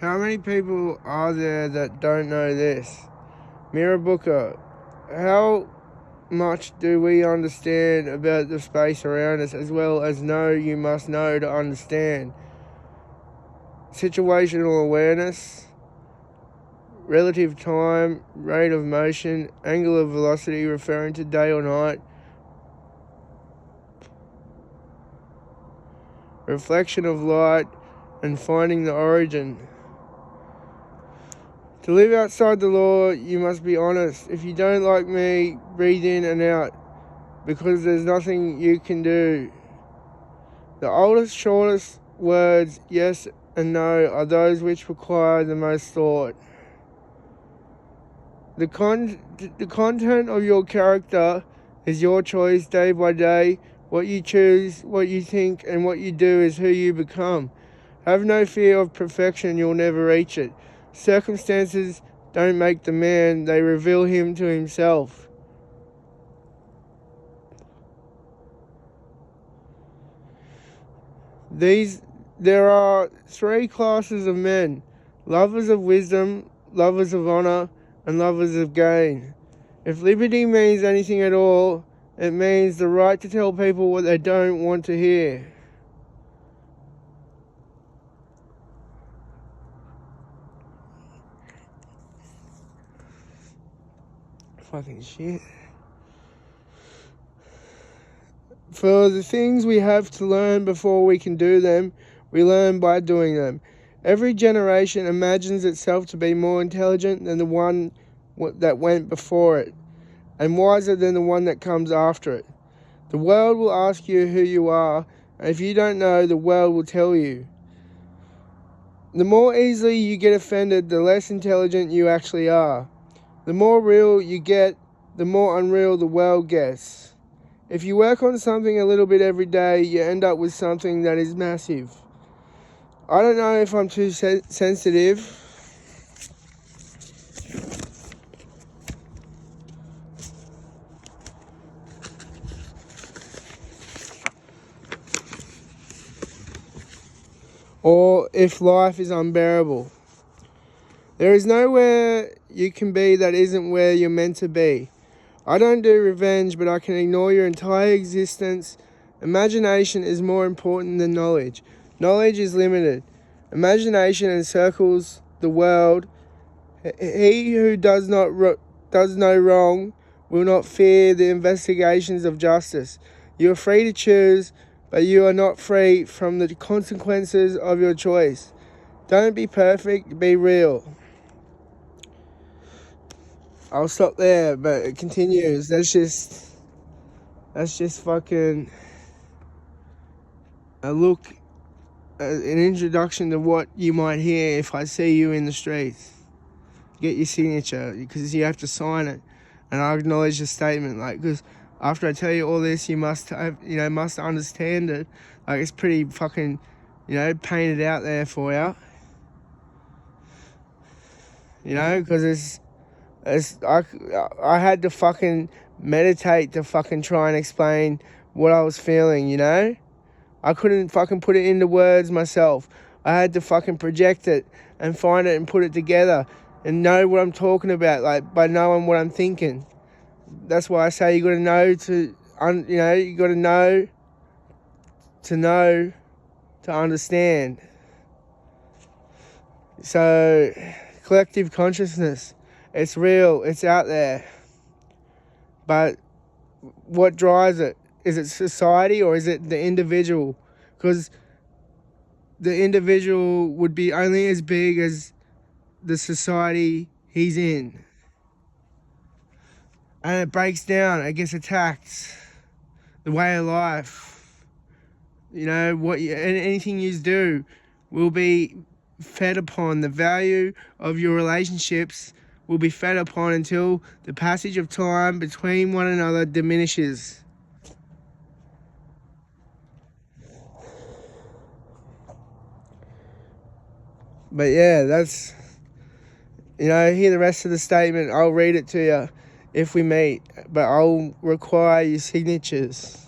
How many people are there that don't know this? Mira Booker, how much do we understand about the space around us as well as know you must know to understand? Situational awareness, relative time, rate of motion, angular velocity referring to day or night, reflection of light, and finding the origin. To live outside the law, you must be honest. If you don't like me, breathe in and out, because there's nothing you can do. The oldest, shortest words, yes and no, are those which require the most thought. The content of your character is your choice day by day. What you choose, what you think, and what you do is who you become. Have no fear of perfection, you'll never reach it. Circumstances don't make the man, they reveal him to himself. There are three classes of men: lovers of wisdom, lovers of honor, and lovers of gain. If liberty means anything at all, it means the right to tell people what they don't want to hear. Fucking shit. For the things we have to learn before we can do them, we learn by doing them. Every generation imagines itself to be more intelligent than the one that went before it, and wiser than the one that comes after it. The world will ask you who you are, and if you don't know, the world will tell you. The more easily you get offended, the less intelligent you actually are. The more real you get, the more unreal the world gets. If you work on something a little bit every day, you end up with something that is massive. I don't know if I'm too sensitive. Or if life is unbearable. There is nowhere you can be that isn't where you're meant to be. I don't do revenge, but I can ignore your entire existence. Imagination is more important than knowledge. Knowledge is limited. Imagination encircles the world. He who does no wrong will not fear the investigations of justice. You are free to choose, but you are not free from the consequences of your choice. Don't be perfect, be real. I'll stop there, but it continues. That's just fucking a look, an introduction to what you might hear if I see you in the streets. Get your signature, because you have to sign it, and I acknowledge the statement. Like, because after I tell you all this, you must have, must understand it. Like, it's pretty fucking, painted out there for you. Because I had to fucking meditate to fucking try and explain what I was feeling, I couldn't fucking put it into words myself. I had to fucking project it and find it and put it together and know what I'm talking about, like, by knowing what I'm thinking. That's why I say you got to know you got to know to understand. So, collective consciousness. It's real, it's out there. But what drives it? Is it society or is it the individual? Because the individual would be only as big as the society he's in. And it breaks down, it gets attacked. The way of life. Anything you do will be fed upon. The value of your relationships will be fed upon until the passage of time between one another diminishes. But yeah, that's, hear the rest of the statement. I'll read it to you if we meet, but I'll require your signatures.